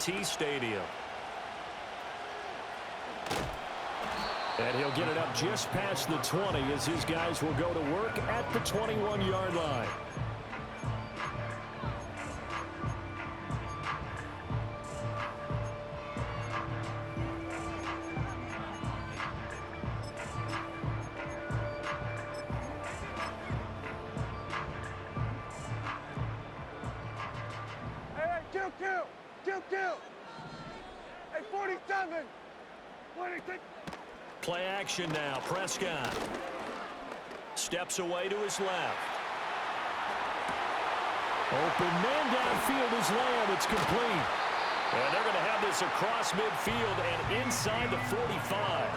AT&T Stadium. And he'll get it up just past the 20 as his guys will go to work at the 21-yard line. Kill. Hey, 47. Play action now. Prescott steps away to his left. Open man downfield is Lamb. It's complete. And they're going to have this across midfield and inside the 45.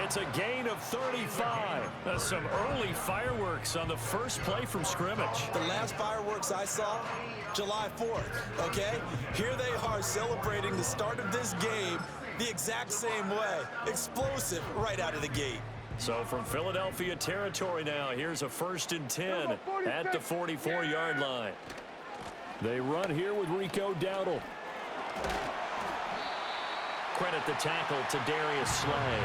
It's a gain of 35. Some early fireworks on the first play from scrimmage. The last fireworks I saw, July 4th, okay? Here they are celebrating the start of this game the exact same way. Explosive right out of the gate. So from Philadelphia territory now, here's a 1st and 10 at the 44-yard line. They run here with Rico Dowdle. Credit the tackle to Darius Slay.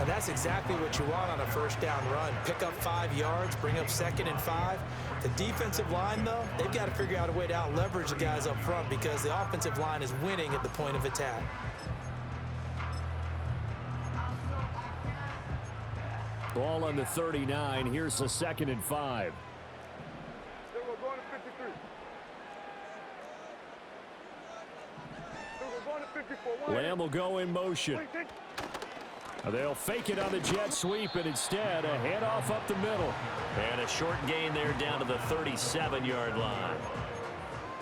And that's exactly what you want on a first down run. Pick up 5 yards, bring up 2nd and 5. The defensive line, though, they've got to figure out a way to out-leverage the guys up front because the offensive line is winning at the point of attack. Ball on the 39. Here's the 2nd and 5. We're going to 53. We're going to 54. Lamb will go in motion. They'll fake it on the jet sweep, and instead a handoff up the middle. And a short gain there down to the 37-yard line.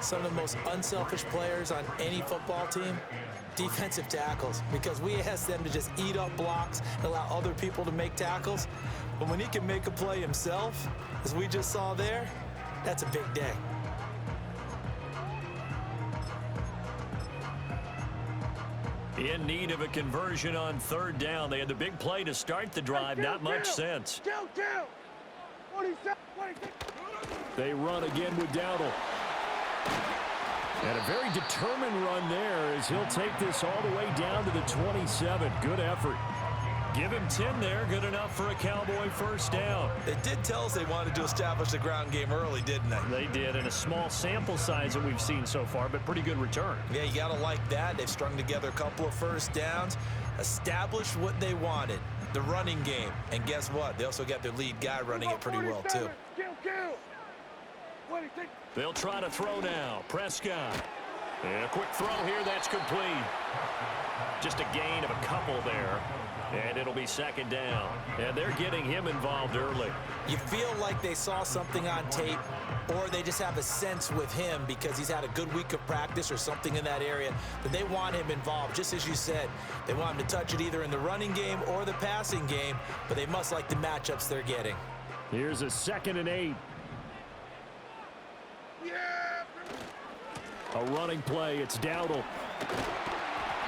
Some of the most unselfish players on any football team, defensive tackles, because we ask them to just eat up blocks and allow other people to make tackles. But when he can make a play himself, as we just saw there, that's a big day. In need of a conversion on 3rd down. They had the big play to start the drive. Not much sense. They run again with Dowdle. And a very determined run there as he'll take this all the way down to the 27. Good effort. Give him 10 there. Good enough for a Cowboy 1st down. They did tell us they wanted to establish the ground game early, didn't they? They did, in a small sample size that we've seen so far, but pretty good return. Yeah, you got to like that. They've strung together a couple of 1st downs, established what they wanted, the running game. And guess what? They also got their lead guy running it pretty well, too. They'll try to throw now. Prescott. And a quick throw here. That's complete. Just a gain of a couple there. And it'll be 2nd down. And they're getting him involved early. You feel like they saw something on tape, or they just have a sense with him because he's had a good week of practice or something in that area that they want him involved. Just as you said, they want him to touch it either in the running game or the passing game, but they must like the matchups they're getting. Here's a 2nd and 8. A running play. It's Dowdle.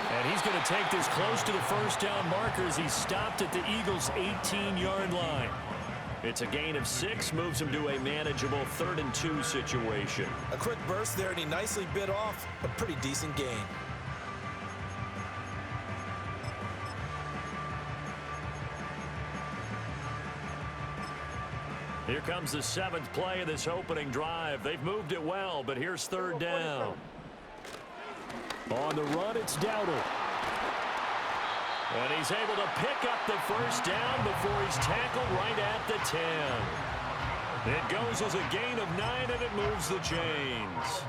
And he's going to take this close to the 1st down markers. He's stopped at the Eagles' 18-yard line. It's a gain of 6, moves him to a manageable 3rd and 2 situation. A quick burst there, and he nicely bit off a pretty decent gain. Here comes the 7th play of this opening drive. They've moved it well, but here's 3rd down. On the run, it's Dowdle. And he's able to pick up the 1st down before he's tackled right at the 10. It goes as a gain of 9, and it moves the chains.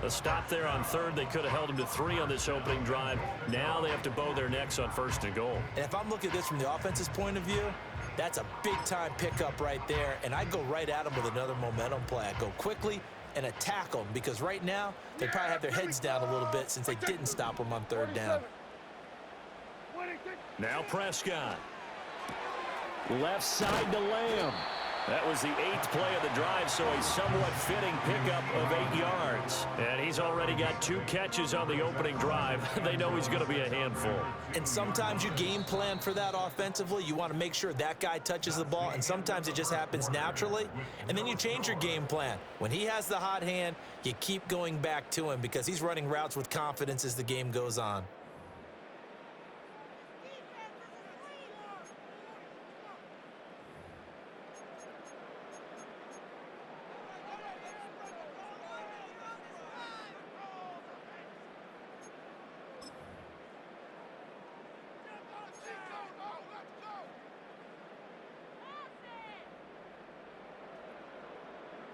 A stop there on 3rd. They could have held him to 3 on this opening drive. Now they have to bow their necks on 1st and goal. And if I'm looking at this from the offense's point of view, that's a big-time pickup right there, and I go right at him with another momentum play. I go quickly and attack them because right now they probably have their heads down a little bit since they didn't stop them on 3rd down. Now Prescott. Left side to Lamb. That was the 8th play of the drive, so a somewhat fitting pickup of 8 yards. And he's already got 2 catches on the opening drive. They know he's going to be a handful. And sometimes you game plan for that offensively. You want to make sure that guy touches the ball, and sometimes it just happens naturally. And then you change your game plan. When he has the hot hand, you keep going back to him because he's running routes with confidence as the game goes on.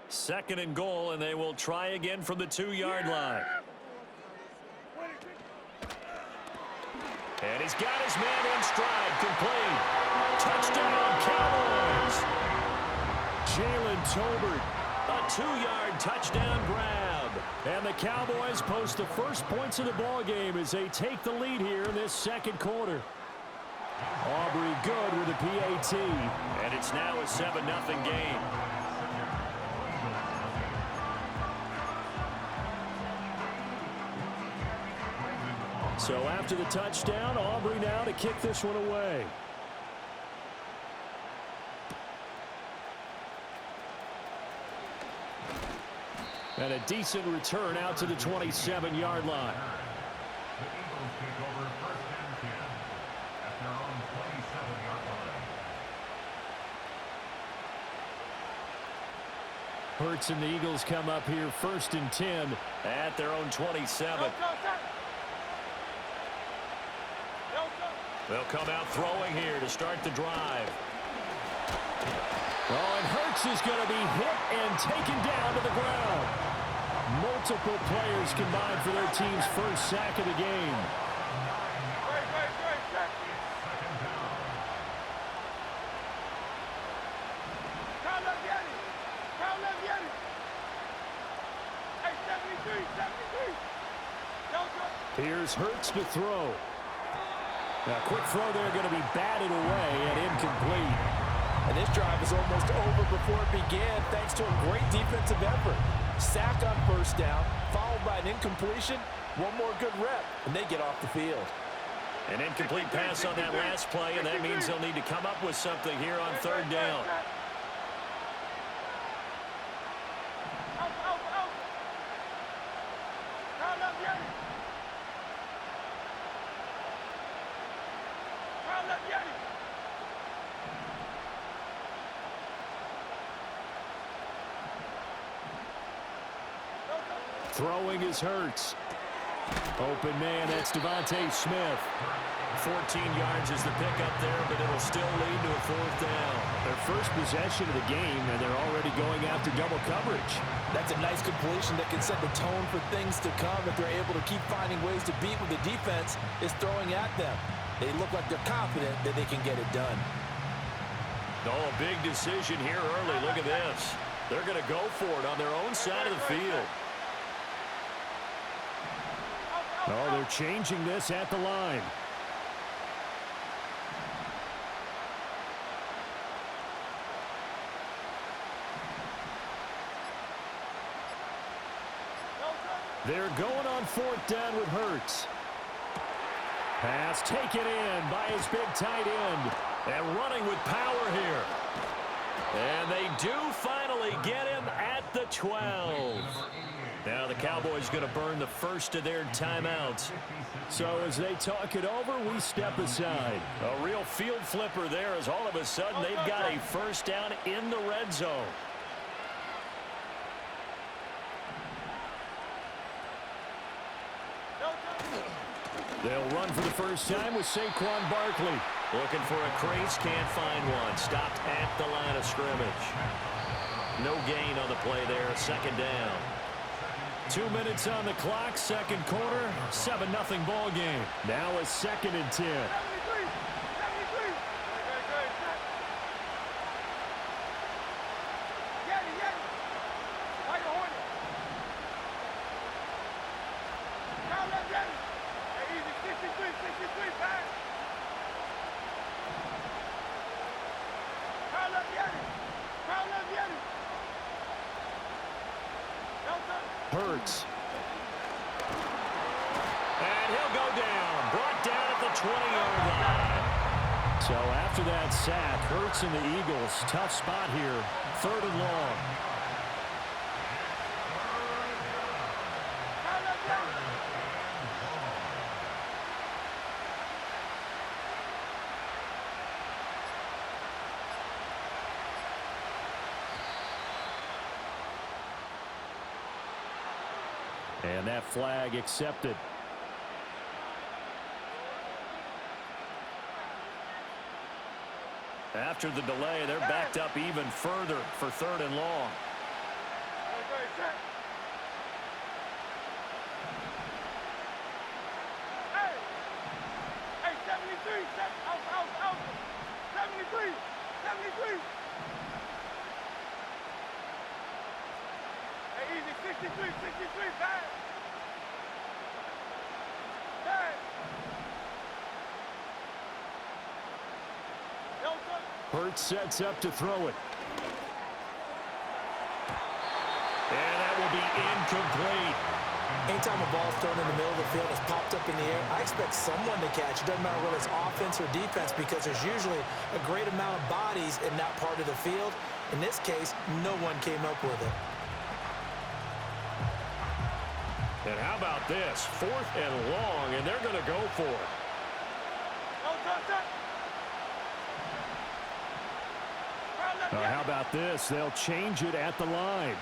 Second and goal, and they will try again from the 2-yard line. And he's got his man in stride, complete. Touchdown, Cowboys. Jalen Tolbert, a 2-yard touchdown grab. And the Cowboys post the first points of the ball game as they take the lead here in this second quarter. Aubrey good with a PAT. And it's now a 7-0 game. So after the touchdown, Aubrey now to kick this one away. And a decent return out to the 27-yard line. The Eagles take over 1st and 10 at their own 27-yard line. Hurts and the Eagles come up here 1st and 10 at their own 27. They'll come out throwing here to start the drive. Oh, and Hurts is going to be hit and taken down to the ground. Multiple players combined for their team's first sack of the game. Here's Hurts to throw. Now, quick throw there, going to be batted away and incomplete. And this drive is almost over before it began thanks to a great defensive effort. Sack on 1st down, followed by an incompletion. One more good rep, and they get off the field. An incomplete pass on that last play, and that means they'll need to come up with something here on 3rd down. Throwing is Hurts. Open man, that's Devontae Smith. 14 yards is the pickup there, but it'll still lead to a 4th down. Their first possession of the game, and they're already going after double coverage. That's a nice completion that can set the tone for things to come if they're able to keep finding ways to beat what the defense is throwing at them. They look like they're confident that they can get it done. Oh, a big decision here early. Look at this. They're going to go for it on their own side of the field. Oh, they're changing this at the line. They're going on 4th down with Hurts. Pass taken in by his big tight end. And running with power here. And they do finally get him at the 12. Now the Cowboys going to burn the first of their timeouts. So as they talk it over, we step aside. A real field flipper there as all of a sudden they've got a 1st down in the red zone. They'll run for the first time with Saquon Barkley. Looking for a crease, can't find one. Stopped at the line of scrimmage. No gain on the play there, 2nd down. 2 minutes on the clock, second quarter, 7-0 ball game. Now a 2nd and 10. Hurts. And he'll go down. Brought down at the 20-yard line. So after that sack, Hurts and the Eagles, tough spot here. 3rd and long. And that flag accepted. After the delay, they're backed up even further for 3rd and long. Hey, 73, out. 73. Hey, easy, 63, bad. Hurts sets up to throw it. And that will be incomplete. Anytime a ball's thrown in the middle of the field, it's popped up in the air, I expect someone to catch. It doesn't matter whether it's offense or defense because there's usually a great amount of bodies in that part of the field. In this case, no one came up with it. And how about this? 4th and long, and they're going to go for it. How about this? They'll change it at the line.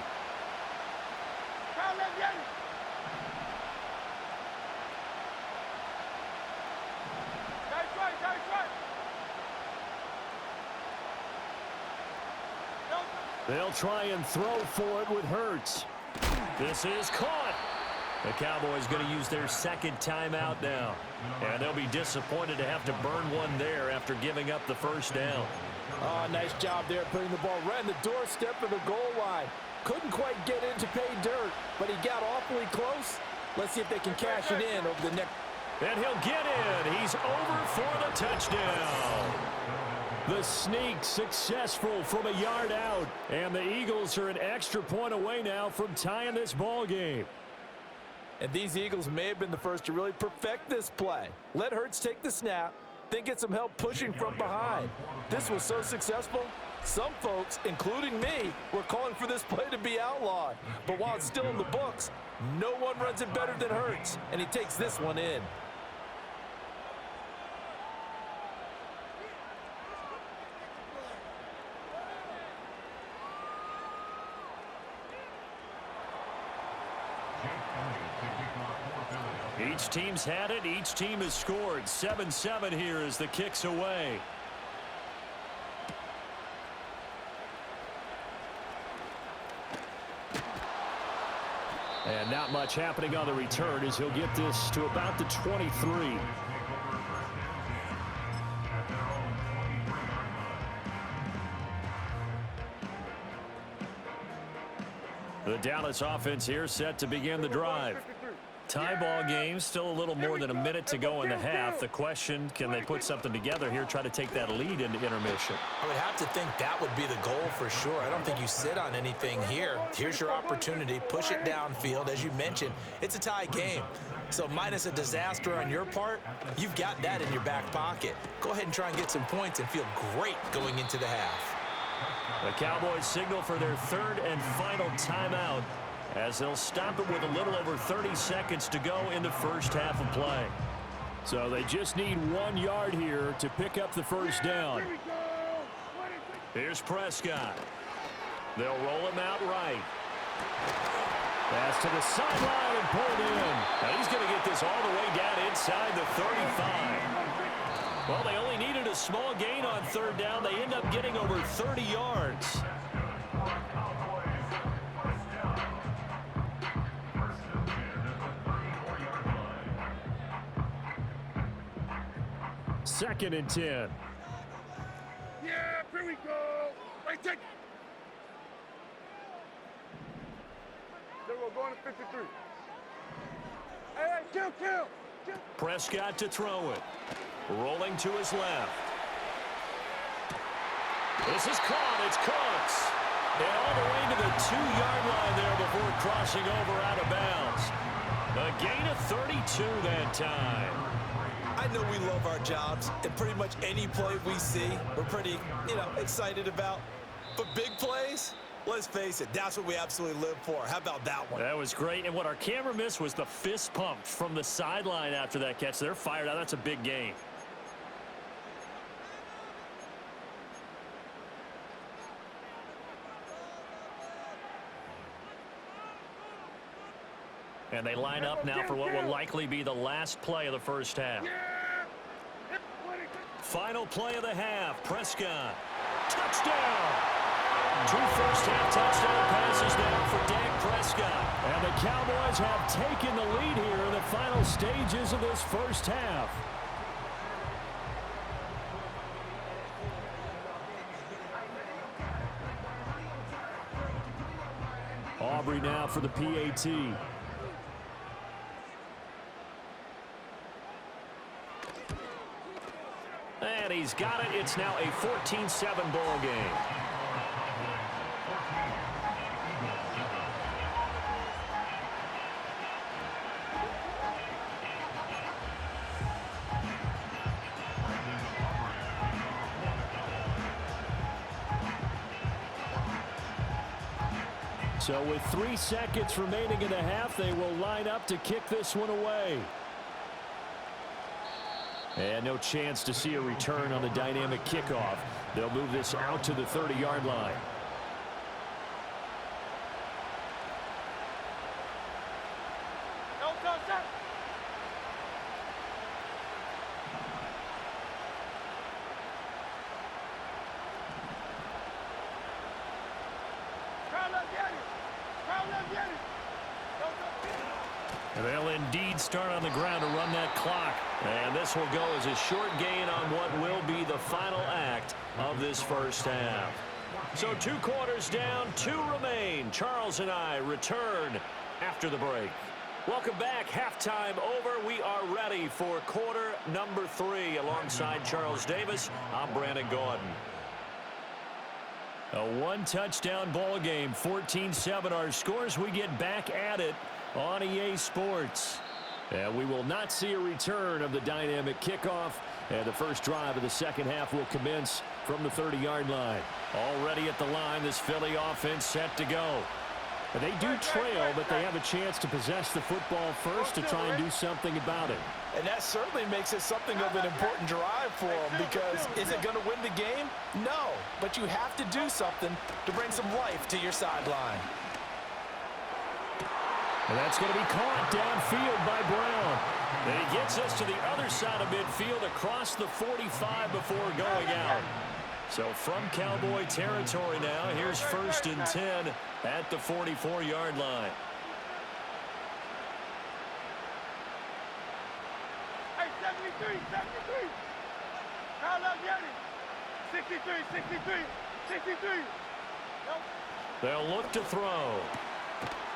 They'll try and throw for it with Hurts. This is caught. The Cowboys going to use their 2nd timeout now. And they'll be disappointed to have to burn one there after giving up the 1st down. Oh, nice job there putting the ball right on the doorstep of the goal line. Couldn't quite get in to pay dirt, but he got awfully close. Let's see if they can cash it in over the next. And he'll get in. He's over for the touchdown. The sneak successful from a yard out. And the Eagles are an extra point away now from tying this ball game. And these Eagles may have been the first to really perfect this play. Let Hurts take the snap, then get some help pushing from behind. This was so successful, some folks, including me, were calling for this play to be outlawed. But while it's still in the books, no one runs it better than Hurts, and he takes this one in. Each team's had it. Each team has scored. 7-7 here as the kick's away. And not much happening on the return as he'll get this to about the 23. The Dallas offense here set to begin the drive. Tie ball game, still a little more than a minute to go in the half. The question, can they put something together here, try to take that lead into intermission? I would have to think that would be the goal for sure. I don't think you sit on anything here. Here's your opportunity. Push it downfield. As you mentioned, it's a tie game. So minus a disaster on your part, you've got that in your back pocket. Go ahead and try and get some points and feel great going into the half. The Cowboys signal for their 3rd and final timeout, as they'll stop it with a little over 30 seconds to go in the first half of play. So they just need 1 yard here to pick up the first down. Here's Prescott. They'll roll him out right. Pass to the sideline and pulled in. Now he's going to get this all the way down inside the 35. Well, they only needed a small gain on 3rd down. They end up getting over 30 yards. Second and 10. Yeah, here we go. Right, take. They were going to 53. Hey, kill. Prescott to throw it. Rolling to his left. This is caught. It's Cooks. And all the way to the 2-yard line there before crossing over out of bounds. A gain of 32 that time. I know we love our jobs, and pretty much any play we see, we're pretty, excited about. But big plays, let's face it, that's what we absolutely live for. How about that one? That was great, and what our camera missed was the fist pump from the sideline after that catch. They're fired out. That's a big gain. And they line up now for what will likely be the last play of the first half. Final play of the half. Prescott. Touchdown. 2 first-half touchdown passes now for Dak Prescott. And the Cowboys have taken the lead here in the final stages of this first half. Aubrey now for the PAT. And he's got it. It's now a 14-7 ball game. So with 3 seconds remaining in the half, they will line up to kick this one away. And no chance to see a return on the dynamic kickoff. They'll move this out to the 30-yard line. And they'll indeed start on the ground to run that clock. And this will go as a short gain on what will be the final act of this first half. So 2 quarters down, 2 remain. Charles and I return after the break. Welcome back. Halftime over. We are ready for quarter number 3. Alongside Charles Davis, I'm Brandon Gordon. A 1-touchdown ball game, 14-7 our scores. We get back at it on EA Sports. And we will not see a return of the dynamic kickoff. And the first drive of the second half will commence from the 30-yard line. Already at the line, this Philly offense set to go. And they do trail, but they have a chance to possess the football first to try and do something about it. And that certainly makes it something of an important drive for them, because is it going to win the game? No, but you have to do something to bring some life to your sideline. And that's going to be caught downfield by Brown. And he gets us to the other side of midfield across the 45 before going out. So from Cowboy territory now, here's 1st and 10 at the 44-yard line. Hey, 73, 73. Call up Yanni. 63, 63, 63. Nope. They'll look to throw.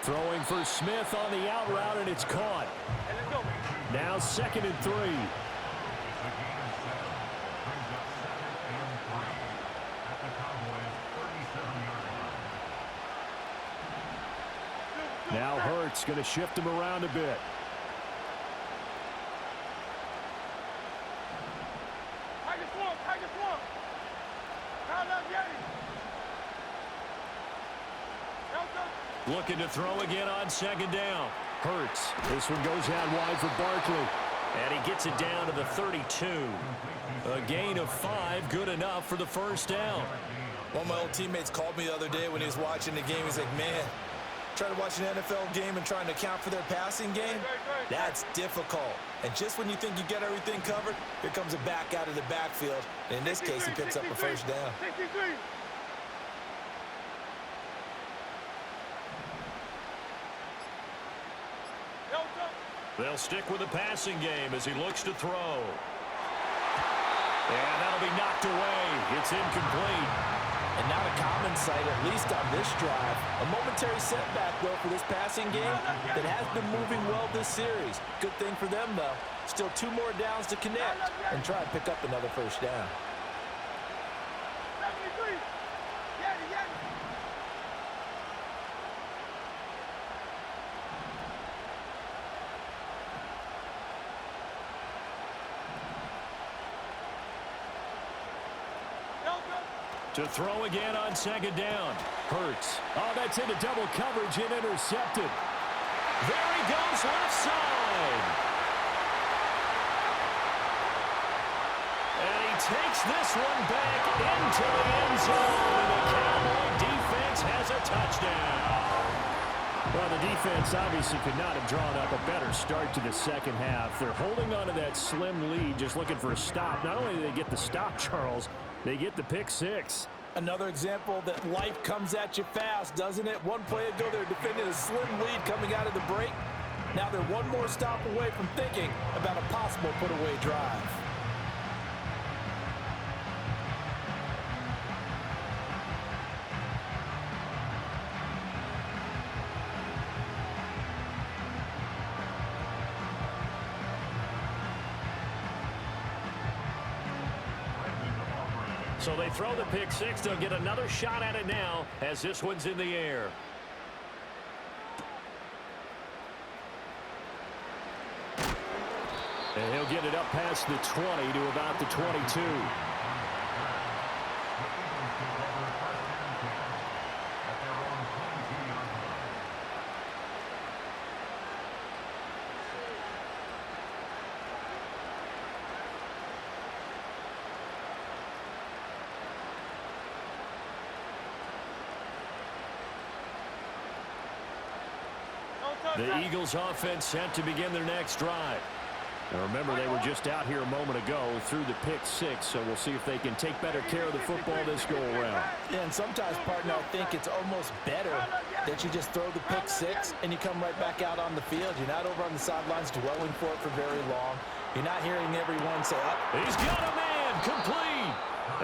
Throwing for Smith on the out route, and it's caught. Hey, let's go. Now 2nd and 3. Now Hurts going to shift him around a bit. Tiger Swarm. Call up Yanni. Looking to throw again on 2nd down. Hurts. This one goes out wide for Barkley. And he gets it down to the 32. A gain of 5, good enough for the first down. One of my old teammates called me the other day when he was watching the game. He's like, man, trying to watch an NFL game and trying to account for their passing game, that's difficult. And just when you think you get everything covered, here comes a back out of the backfield. And in this case, he picks up a first down. 63. They'll stick with the passing game as he looks to throw. And that'll be knocked away. It's incomplete. And not a common sight, at least on this drive. A momentary setback, though, for this passing game that has been moving well this series. Good thing for them, though. Still 2 more downs to connect and try to pick up another first down. 73. Yanni. To throw again on second down. Hurts. Oh, that's into double coverage and intercepted. There he goes left side. And he takes this one back into the end zone. And the Cowboy defense has a touchdown. Well, the defense obviously could not have drawn up a better start to the second half. They're holding on to that slim lead, just looking for a stop. Not only do they get the stop, Charles, they get the pick six. Another example that life comes at you fast, doesn't it? One play ago, they're defending a slim lead coming out of the break. Now they're one more stop away from thinking about a possible put-away drive. So they throw the pick six. They'll get another shot at it now as this one's in the air. And he'll get it up past the 20 to about the 22. The Eagles offense set to begin their next drive. Now remember, they were just out here a moment ago through the pick six, so we'll see if they can take better care of the football this go-around. Yeah, and sometimes, partner, I think it's almost better that you just throw the pick six and you come right back out on the field. You're not over on the sidelines dwelling for it for very long. You're not hearing everyone say, oh. He's got a man complete.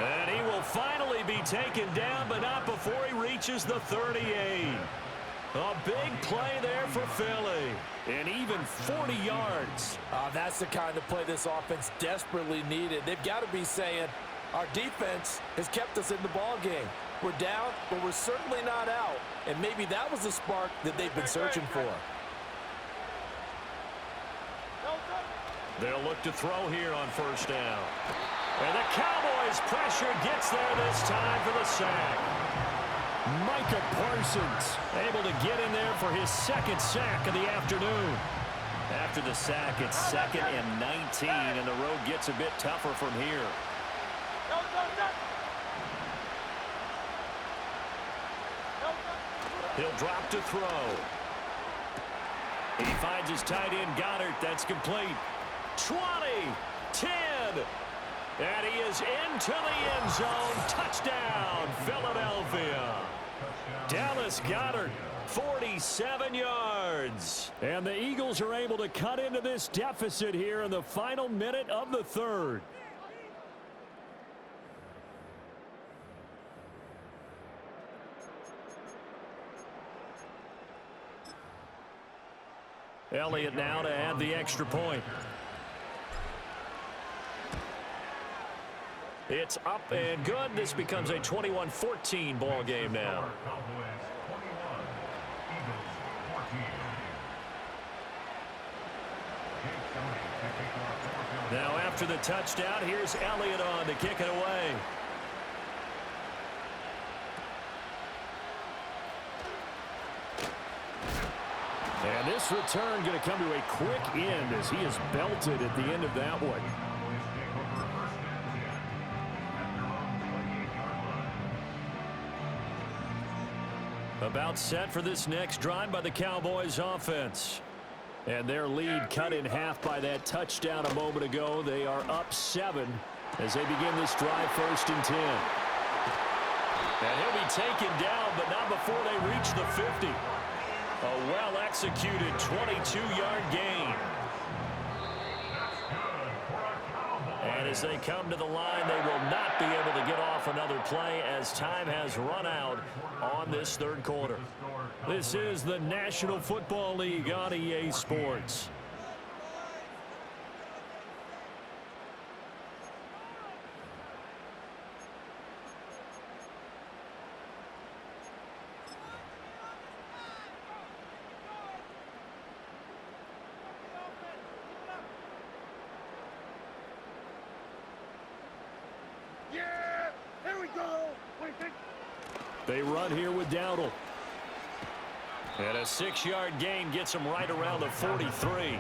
And he will finally be taken down, but not before he reaches the 38. A big play there for Philly. And even 40 yards. That's the kind of play this offense desperately needed. They've got to be saying, our defense has kept us in the ball game. We're down, but we're certainly not out. And maybe that was the spark that they've been searching for. They'll look to throw here on first down. And the Cowboys' pressure gets there this time for the sack. Micah Parsons able to get in there for his second sack of the afternoon. After the sack, it's 2nd and 19, and the road gets a bit tougher from here. He'll drop to throw. He finds his tight end, Goddard. That's complete. 20, 10, and he is into the end zone. Touchdown, Philadelphia. Dallas Goedert, 47 yards. And the Eagles are able to cut into this deficit here in the final minute of the third. Elliott now to add the extra point. It's up and good. This becomes a 21-14 ball game now. Now after the touchdown, here's Elliott on to kick it away. And this return going to come to a quick end as he is belted at the end of that one. About set for this next drive by the Cowboys offense. And their lead cut in half by that touchdown a moment ago. They are up 7 as they begin this drive 1st and 10. And he'll be taken down, but not before they reach the 50. A well-executed 22-yard gain. And as they come to the line, they will not be able to get off another play as time has run out on this third quarter. This is the National Football League on EA Sports. Yeah! Here we go! We They run here with Dowdle. And a 6-yard gain gets them right around the 43.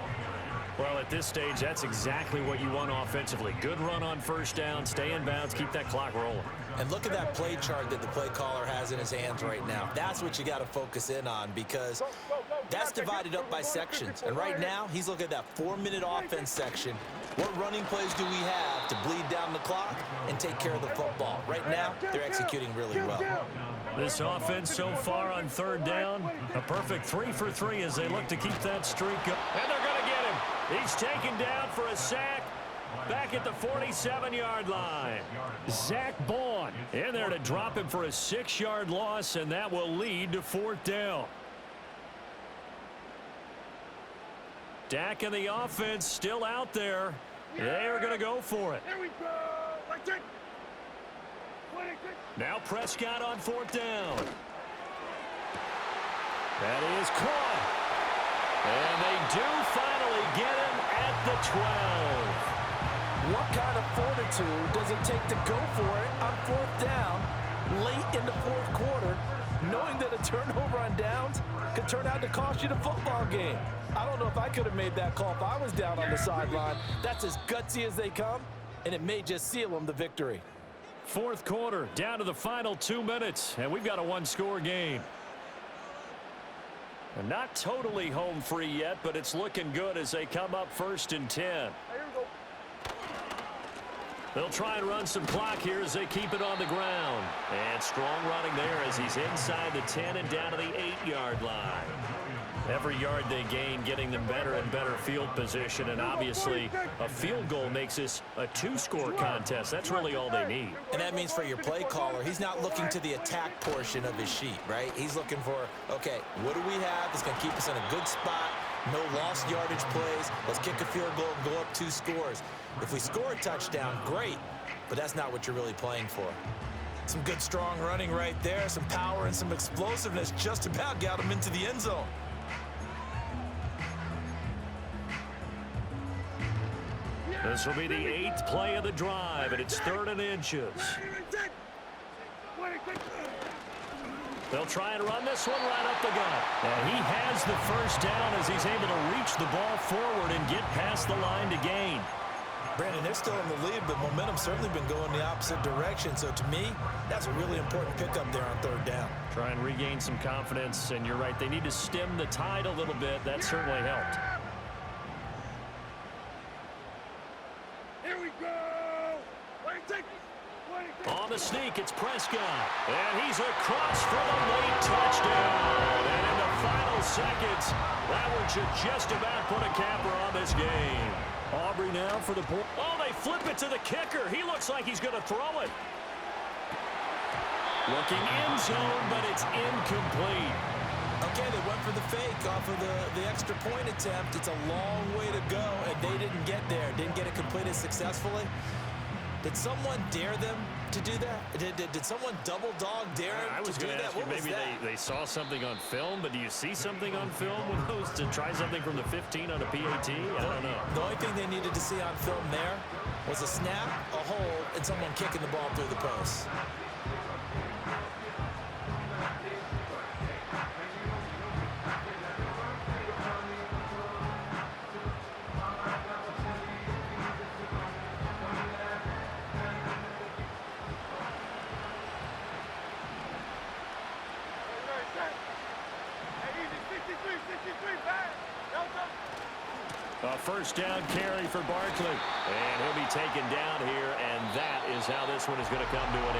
Well, at this stage, that's exactly what you want offensively. Good run on first down, stay in bounds, keep that clock rolling. And look at that play chart that the play caller has in his hands right now. That's what you got to focus in on, because that's divided up by sections. And right now, he's looking at that 4-minute offense section. What running plays do we have to bleed down the clock and take care of the football? Right now, they're executing really well. This offense so far on third down, a perfect 3 for 3 as they look to keep that streak up. And they're going to get him. He's taken down for a sack back at the 47-yard line. Zach Bond in there to drop him for a 6-yard loss, and that will lead to 4th down. Dak and the offense still out there. They are going to go for it. Here we go. Now Prescott on 4th down. That is caught. And they do finally get him at the 12. What kind of fortitude does it take to go for it on 4th down late in the 4th quarter, knowing that a turnover on downs could turn out to cost you the football game? I don't know if I could have made that call if I was down on the sideline. That's as gutsy as they come, and it may just seal them the victory. 4th quarter, down to the final 2 minutes, and we've got a 1-score game. And not totally home free yet, but it's looking good as they come up 1st and 10. They'll try and run some clock here as they keep it on the ground. And strong running there as he's inside the 10 and down to the 8-yard line. Every yard they gain getting them better and better field position, and obviously a field goal makes this a 2-score contest. That's really all they need. And that means for your play caller, he's not looking to the attack portion of his sheet, right? He's looking for, okay, what do we have that's going to keep us in a good spot? No lost yardage plays. Let's kick a field goal and go up 2 scores. If we score a touchdown, great, but that's not what you're really playing for. Some good strong running right there, some power and some explosiveness just about got him into the end zone. This will be the 8th play of the drive, and it's 3rd and inches. They'll try and run this one right up the gut. And he has the first down as he's able to reach the ball forward and get past the line to gain. Brandon, they're still in the lead, but momentum's certainly been going the opposite direction. So to me, that's a really important pickup there on 3rd down. Try and regain some confidence, and you're right, they need to stem the tide a little bit. That certainly helped. Here we go. On the sneak, it's Prescott. And he's across for the late touchdown. And in the final seconds, that one should just about put a capper on this game. Aubrey now for the point. Oh, they flip it to the kicker. He looks like he's going to throw it. Looking end zone, but it's incomplete. Okay, they went for the fake off of the extra point attempt. It's a long way to go, and they didn't get there. Didn't get it completed successfully. Did someone dare them to do that? Did someone double dog dare them I was to do going to that? ask you, maybe they saw something on film, but do you see something on film with those to try something from the 15 on a PAT? I don't know. The only thing they needed to see on film there was a snap, a hold, and someone kicking the ball through the post. A first down carry for Barkley. And he'll be taken down here, and that is how this one is going to come to an end.